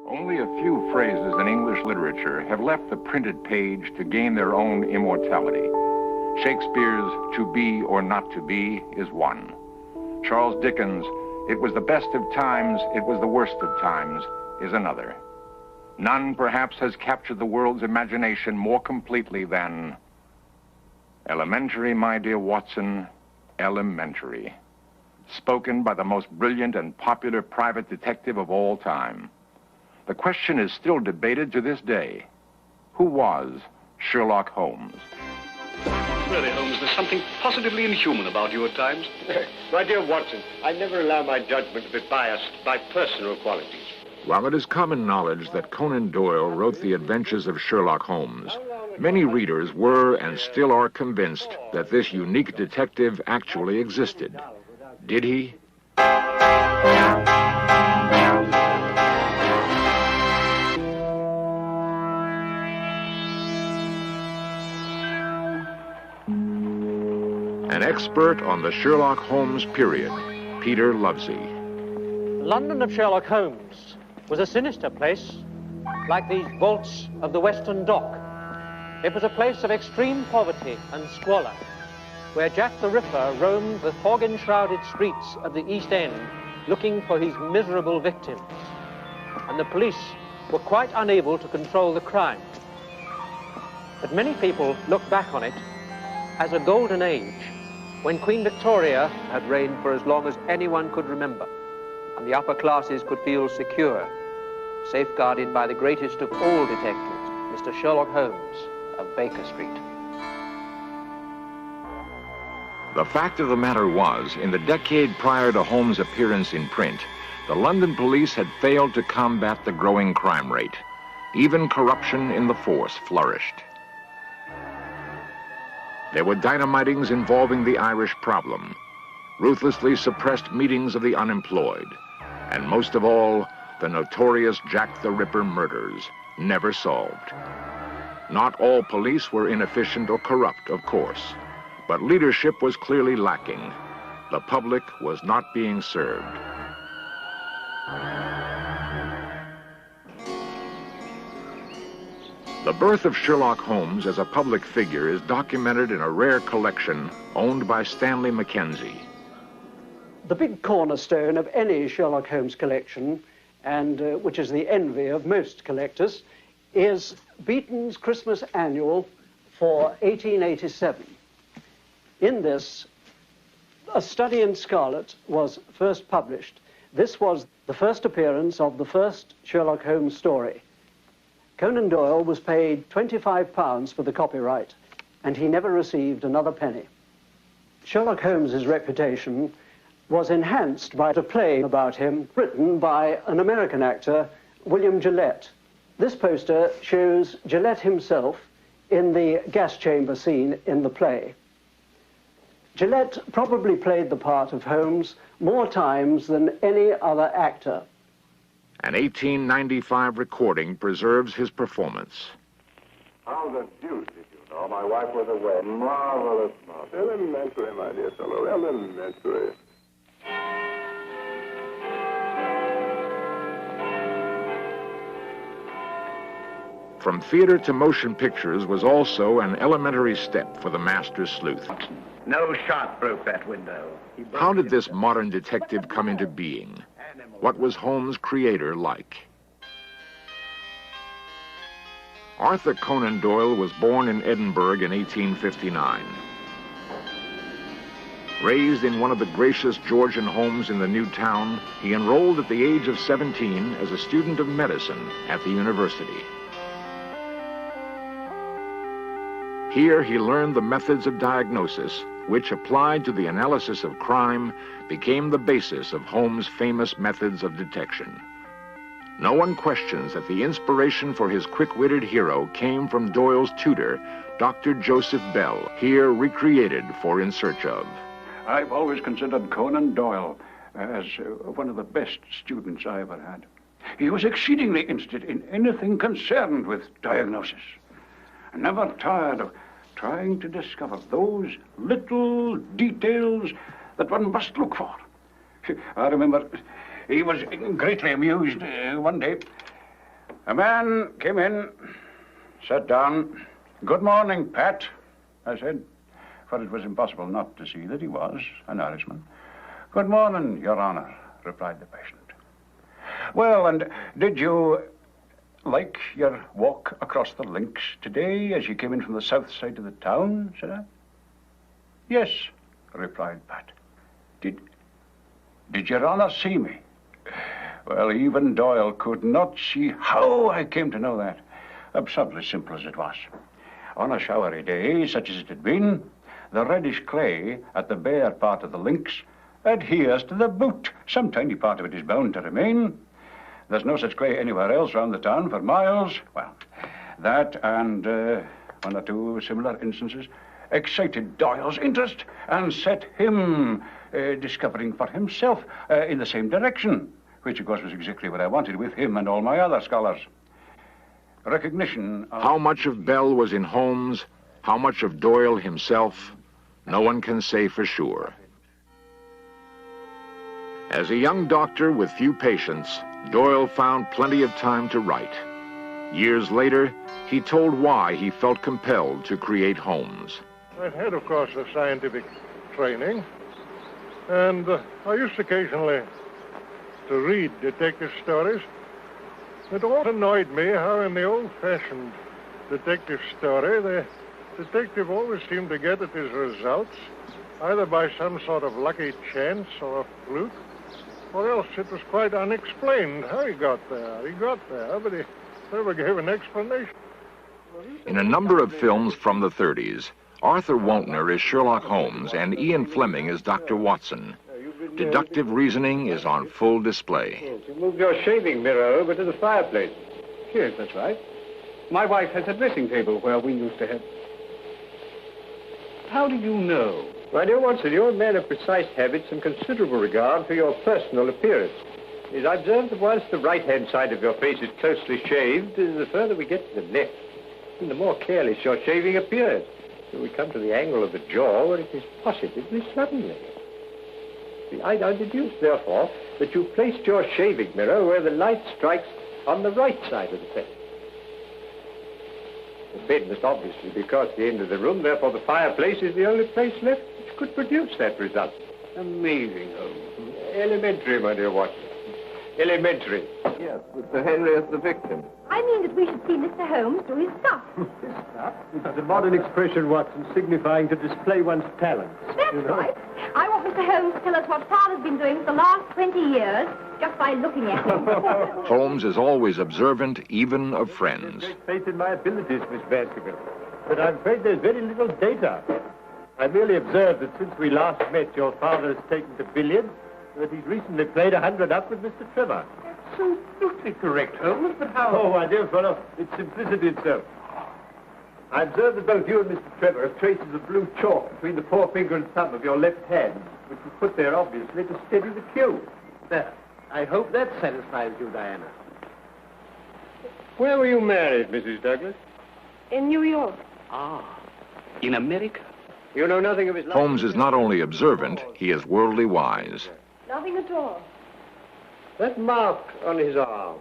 Only a few phrases in English literature have left the printed page to gain their own immortality. Shakespeare's "to be or not to be" is one. Charles Dickens' "it was the best of times, it was the worst of times" is another. None, perhaps, has captured the world's imagination more completely than "Elementary, my dear Watson, elementary," spoken by the most brilliant and popular private detective of all time. The question is still debated to this day. Who was Sherlock Holmes? Really, Holmes, there's something positively inhuman about you at times. My dear Watson, I never allow my judgment to be biased by personal qualities. While it is common knowledge that Conan Doyle wrote the adventures of Sherlock Holmes, many readers were and still are convinced that this unique detective actually existed. Did he? An expert on the Sherlock Holmes period, Peter Lovesey. The London of Sherlock Holmes was a sinister place, like these vaults of the Western Dock. It was a place of extreme poverty and squalor, where Jack the Ripper roamed the fog-enshrouded streets of the East End looking for his miserable victims. And the police were quite unable to control the crime. But many people look back on it as a golden age, when Queen Victoria had reigned for as long as anyone could remember, and the upper classes could feel secure, safeguarded by the greatest of all detectives, Mr. Sherlock Holmes of Baker Street. The fact of the matter was, in the decade prior to Holmes' appearance in print, the London police had failed to combat the growing crime rate. Even corruption in the force flourished. There were dynamitings involving the Irish problem, ruthlessly suppressed meetings of the unemployed, and most of all, the notorious Jack the Ripper murders, never solved. Not all police were inefficient or corrupt, of course, but leadership was clearly lacking. The public was not being served. The birth of Sherlock Holmes as a public figure is documented in a rare collection owned by Stanley Mackenzie. The big cornerstone of any Sherlock Holmes collection, and which is the envy of most collectors, is Beeton's Christmas Annual for 1887. In this, A Study in Scarlet was first published. This was the first appearance of the first Sherlock Holmes story. Conan Doyle was paid £25 for the copyright, and he never received another penny. Sherlock Holmes's reputation was enhanced by a play about him written by an American actor, William Gillette. This poster shows Gillette himself in the gas chamber scene in the play. Gillette probably played the part of Holmes more times than any other actor. An 1895 recording preserves his performance. How the deuce did you know my wife was away? Marvelous, marvelous. Elementary, my dear fellow, elementary. From theater to motion pictures was also an elementary step for the master sleuth. No shot broke that window. How did this modern detective come into being? What was Holmes' creator like? Arthur Conan Doyle was born in Edinburgh in 1859. Raised in one of the gracious Georgian homes in the new town, he enrolled at the age of 17 as a student of medicine at the university. Here he learned the methods of diagnosis, which, applied to the analysis of crime, became the basis of Holmes' famous methods of detection. No one questions that the inspiration for his quick-witted hero came from Doyle's tutor, Dr. Joseph Bell, here recreated for In Search Of. I've always considered Conan Doyle as one of the best students I ever had. He was exceedingly interested in anything concerned with diagnosis, and never tired of trying to discover those little details that one must look for. I remember he was greatly amused one day A man came in, sat down. "Good morning, Pat," I said, for it was impossible not to see that he was an Irishman. "Good morning, Your Honor," replied the patient. "Well, and did you like your walk across the links today as you came in from the south side of the town?" said I. "Yes," replied Pat. Did Your Honor see me?" Well, even Doyle could not see how I came to know that, absurdly simple as it was. On a showery day, such as it had been, the reddish clay at the bare part of the links adheres to the boot. Some tiny part of it is bound to remain. There's no such clay anywhere else round the town for miles. Well, that and one or two similar instances excited Doyle's interest and set him discovering for himself in the same direction, which, of course, was exactly what I wanted with him and all my other scholars. Recognition of... How much of Bell was in Holmes, how much of Doyle himself, no one can say for sure. As a young doctor with few patients, Doyle found plenty of time to write. Years later, he told why he felt compelled to create Holmes. I've had, of course, a scientific training, and I used occasionally to read detective stories. It always annoyed me how in the old-fashioned detective story, the detective always seemed to get at his results either by some sort of lucky chance or a fluke, or else it was quite unexplained how he got there. He got there, but he never gave an explanation. In a number of films from the 30s, Arthur Wontner is Sherlock Holmes and Ian Fleming is Dr. Watson. Deductive reasoning is on full display. Yes, you moved your shaving mirror over to the fireplace. Yes, that's right. My wife has a dressing table where we used to have... How do you know? My dear Watson, you're a man of precise habits and considerable regard for your personal appearance. As I observed that whilst the right-hand side of your face is closely shaved, the further we get to the left, the more careless your shaving appears. Till we come to the angle of the jaw where it is positively slovenly. I deduce, therefore, that you placed your shaving mirror where the light strikes on the right side of the face. The bed must obviously be across the end of the room, therefore the fireplace is the only place left which could produce that result. Amazing, Holmes. Elementary, my dear Watson. Elementary. Yes, with Sir Henry as the victim. I mean that we should see Mr. Holmes do his stuff. His stuff? It's a modern expression, Watson, signifying to display one's talents. That's right. I want Mr. Holmes to tell us what Father's been doing for the last 20 years, just by looking at him. Holmes is always observant, even of friends. I have great faith in my abilities, Miss Baskerville, but I'm afraid there's very little data. I merely observed that since we last met, your father has taken to billiards, and that he's recently played 100 up with Mr. Trevor. So brutally correct, Holmes, but how... Oh, my dear fellow, it's simplicity itself. I observed that both you and Mr. Trevor have traces of blue chalk between the forefinger and thumb of your left hand, which was put there, obviously, to steady the cue. There. I hope that satisfies you, Diana. Where were you married, Mrs. Douglas? In New York. Ah, in America? You know nothing of his life? Holmes is not only observant, he is worldly wise. Nothing at all. That mark on his arm,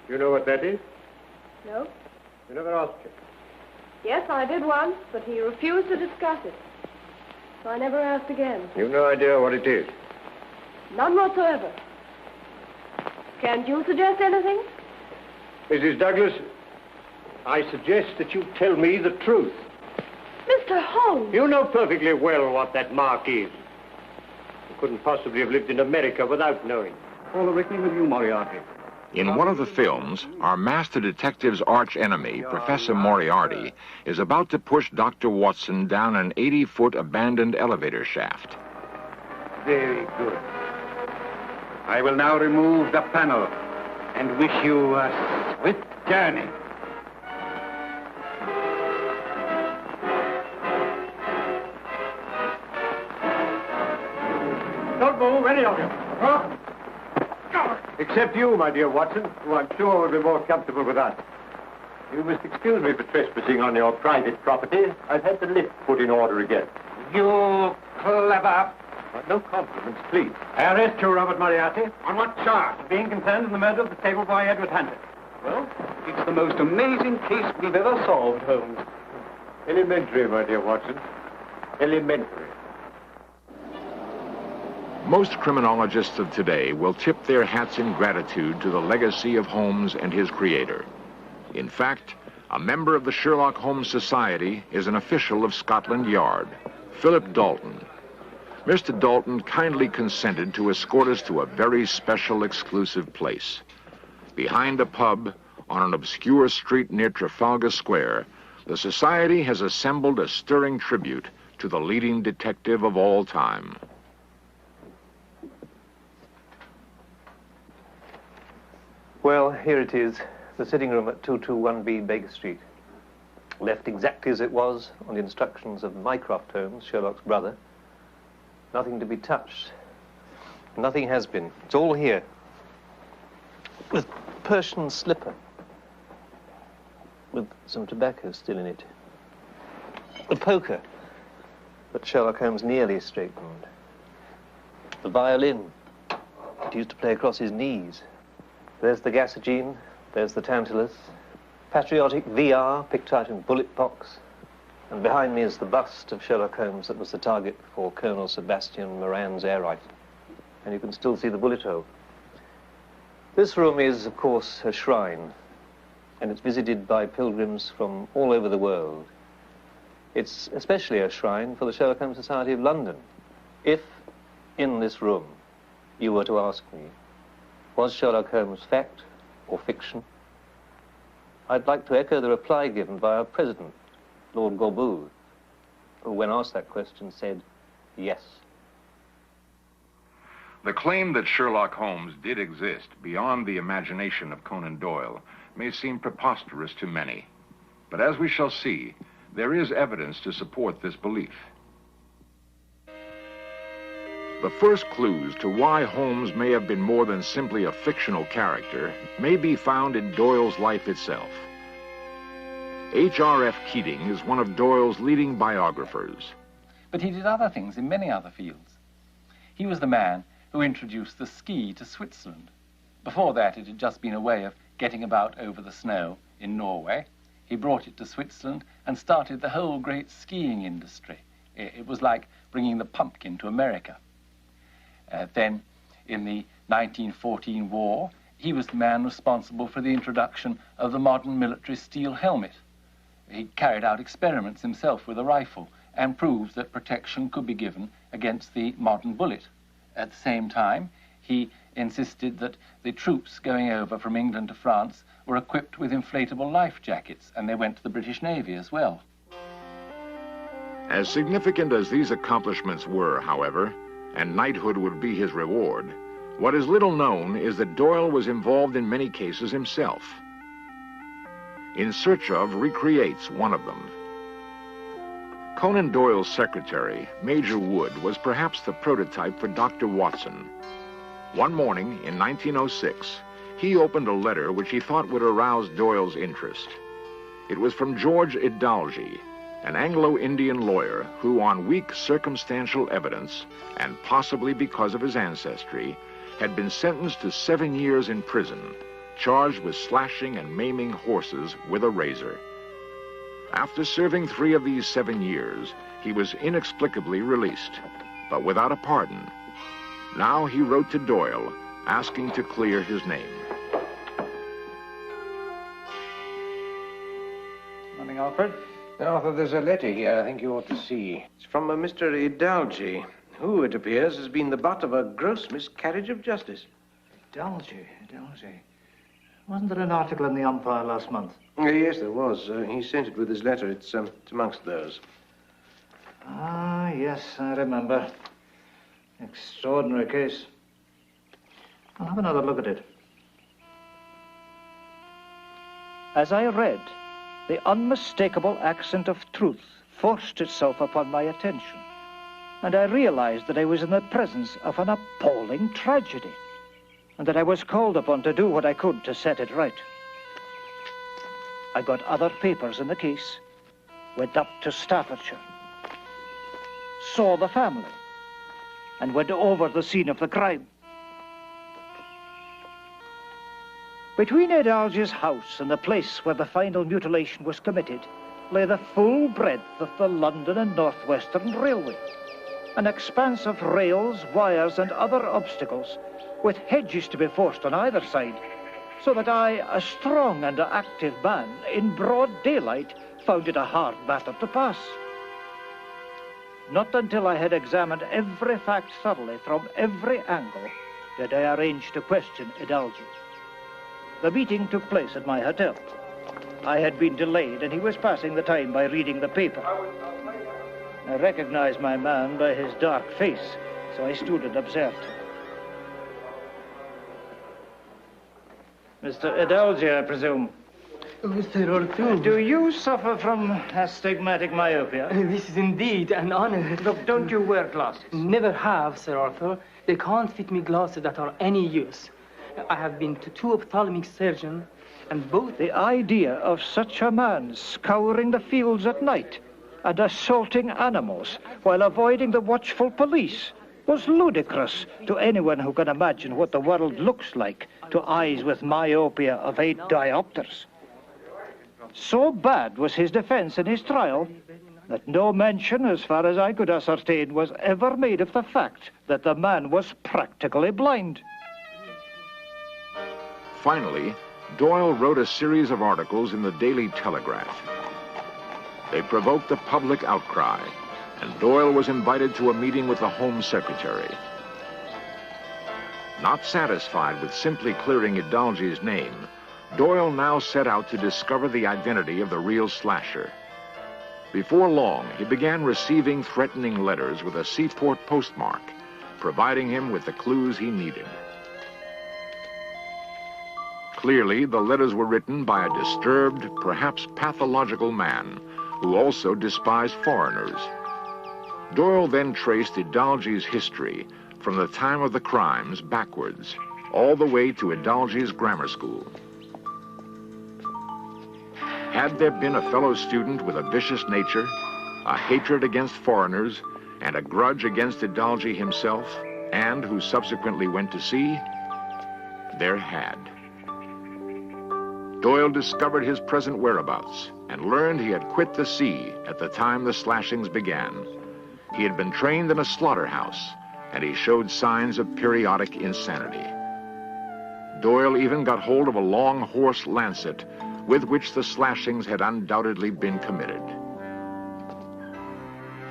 do you know what that is? No? You never asked him. Yes, I did once, but he refused to discuss it. So I never asked again. You've no idea what it is? None whatsoever. Can't you suggest anything? Mrs. Douglas, I suggest that you tell me the truth. Mr. Holmes! You know perfectly well what that mark is. You couldn't possibly have lived in America without knowing. All a reckoning with you, Moriarty. In one of the films, our master detective's arch enemy, Professor Moriarty, is about to push Dr. Watson down an 80-foot abandoned elevator shaft. Very good. I will now remove the panel and wish you a swift journey. Don't move, any of you. Huh? Except you, my dear Watson, who I'm sure will be more comfortable with us. You must excuse me for trespassing on your private property. I've had the lift put in order again. You clever... No compliments, please. I arrest you, Robert Moriarty. On what charge? Being concerned in the murder of the stable boy, Edward Hunter. Well, it's the most amazing case we've ever solved, Holmes. Elementary, my dear Watson. Elementary. Most criminologists of today will tip their hats in gratitude to the legacy of Holmes and his creator. In fact, a member of the Sherlock Holmes Society is an official of Scotland Yard, Philip Dalton. Mr. Dalton kindly consented to escort us to a very special, exclusive place. Behind a pub on an obscure street near Trafalgar Square, the Society has assembled a stirring tribute to the leading detective of all time. Well, here it is, the sitting room at 221B Baker Street. Left exactly as it was on the instructions of Mycroft Holmes, Sherlock's brother. Nothing to be touched. Nothing has been. It's all here. With Persian slipper. With some tobacco still in it. The poker that Sherlock Holmes nearly straightened. The violin he used to play across his knees. There's the gasogene, there's the Tantalus. Patriotic VR picked out in bullet box. And behind me is the bust of Sherlock Holmes that was the target for Colonel Sebastian Moran's air rifle. And you can still see the bullet hole. This room is, of course, a shrine, and it's visited by pilgrims from all over the world. It's especially a shrine for the Sherlock Holmes Society of London. If, in this room, you were to ask me, was Sherlock Holmes fact or fiction? I'd like to echo the reply given by our president, Lord Gorbu, who, when asked that question, said, yes. The claim that Sherlock Holmes did exist beyond the imagination of Conan Doyle may seem preposterous to many. But as we shall see, there is evidence to support this belief. The first clues to why Holmes may have been more than simply a fictional character may be found in Doyle's life itself. H.R.F. Keating is one of Doyle's leading biographers. But he did other things in many other fields. He was the man who introduced the ski to Switzerland. Before that, it had just been a way of getting about over the snow in Norway. He brought it to Switzerland and started the whole great skiing industry. It was like bringing the pumpkin to America. Then, in the 1914 war, he was the man responsible for the introduction of the modern military steel helmet. He carried out experiments himself with a rifle and proved that protection could be given against the modern bullet. At the same time, he insisted that the troops going over from England to France were equipped with inflatable life jackets, and they went to the British Navy as well. As significant as these accomplishments were, however, and knighthood would be his reward, what is little known is that Doyle was involved in many cases himself. In Search Of recreates one of them. Conan Doyle's secretary, Major Wood, was perhaps the prototype for Dr. Watson. One morning in 1906, he opened a letter which he thought would arouse Doyle's interest. It was from George Idalgi, an Anglo-Indian lawyer who, on weak circumstantial evidence, and possibly because of his ancestry, had been sentenced to 7 years in prison, charged with slashing and maiming horses with a razor. After serving 3 of these 7 years, he was inexplicably released, but without a pardon. Now he wrote to Doyle, asking to clear his name. Morning, Alfred. Arthur, there's a letter here I think you ought to see. It's from a Mr. Idalgi, who, it appears, has been the butt of a gross miscarriage of justice. Idalgi. Wasn't there an article in the Umpire last month? Yes, there was. He sent it with his letter. It's amongst those. Ah, yes, I remember. Extraordinary case. I'll have another look at it. As I read, the unmistakable accent of truth forced itself upon my attention, and I realized that I was in the presence of an appalling tragedy, and that I was called upon to do what I could to set it right. I got other papers in the case, went up to Staffordshire, saw the family, and went over the scene of the crime. Between Edalge's house and the place where the final mutilation was committed lay the full breadth of the London and North Western Railway, an expanse of rails, wires, and other obstacles, with hedges to be forced on either side, so that I, a strong and active man, in broad daylight, found it a hard matter to pass. Not until I had examined every fact thoroughly from every angle did I arrange to question Edalge. The meeting took place at my hotel. I had been delayed, and he was passing the time by reading the paper. I recognized my man by his dark face, so I stood and observed him. Mr. Edalge, I presume. Mr. Arthur. Do you suffer from astigmatic myopia? This is indeed an honor. Look, don't you wear glasses? Never have, Sir Arthur. They can't fit me glasses that are any use. I have been to 2 ophthalmic surgeons, and both... The idea of such a man scouring the fields at night and assaulting animals while avoiding the watchful police was ludicrous to anyone who can imagine what the world looks like to eyes with myopia of 8 diopters. So bad was his defense in his trial that no mention, as far as I could ascertain, was ever made of the fact that the man was practically blind. Finally, Doyle wrote a series of articles in the Daily Telegraph. They provoked a public outcry, and Doyle was invited to a meeting with the Home Secretary. Not satisfied with simply clearing Edalge's name, Doyle now set out to discover the identity of the real slasher. Before long, he began receiving threatening letters with a seaport postmark, providing him with the clues he needed. Clearly, the letters were written by a disturbed, perhaps pathological man who also despised foreigners. Doyle then traced Edalge's history from the time of the crimes backwards, all the way to Edalge's grammar school. Had there been a fellow student with a vicious nature, a hatred against foreigners, and a grudge against Edalge himself, and who subsequently went to sea? There had. Doyle discovered his present whereabouts and learned he had quit the sea at the time the slashings began. He had been trained in a slaughterhouse, and he showed signs of periodic insanity. Doyle even got hold of a long horse lancet with which the slashings had undoubtedly been committed.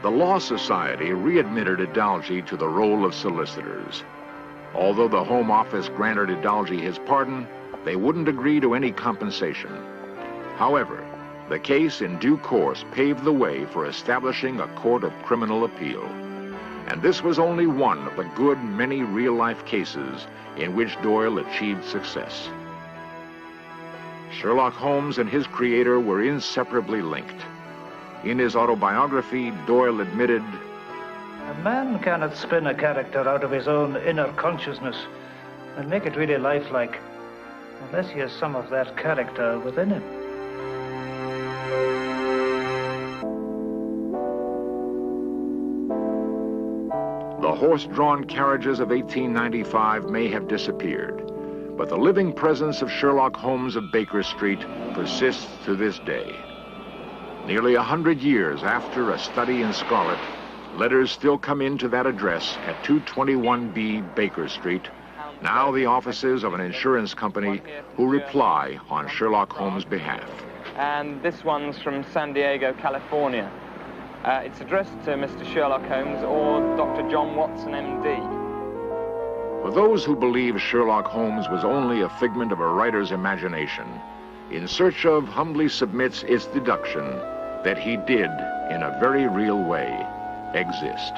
The Law Society readmitted Edalge to the role of solicitors. Although the Home Office granted Edalge his pardon, they wouldn't agree to any compensation. However, the case in due course paved the way for establishing a court of criminal appeal. And this was only one of the good many real-life cases in which Doyle achieved success. Sherlock Holmes and his creator were inseparably linked. In his autobiography, Doyle admitted, "A man cannot spin a character out of his own inner consciousness and make it really lifelike unless he has some of that character within him." The horse-drawn carriages of 1895 may have disappeared, but the living presence of Sherlock Holmes of Baker Street persists to this day. Nearly 100 years after A Study in Scarlet, letters still come into that address at 221B Baker Street, now the offices of an insurance company who reply on Sherlock Holmes' behalf. And this one's from San Diego, California. It's addressed to Mr. Sherlock Holmes or Dr. John Watson, MD. For those who believe Sherlock Holmes was only a figment of a writer's imagination, In Search of humbly submits its deduction that he did, in a very real way, exist.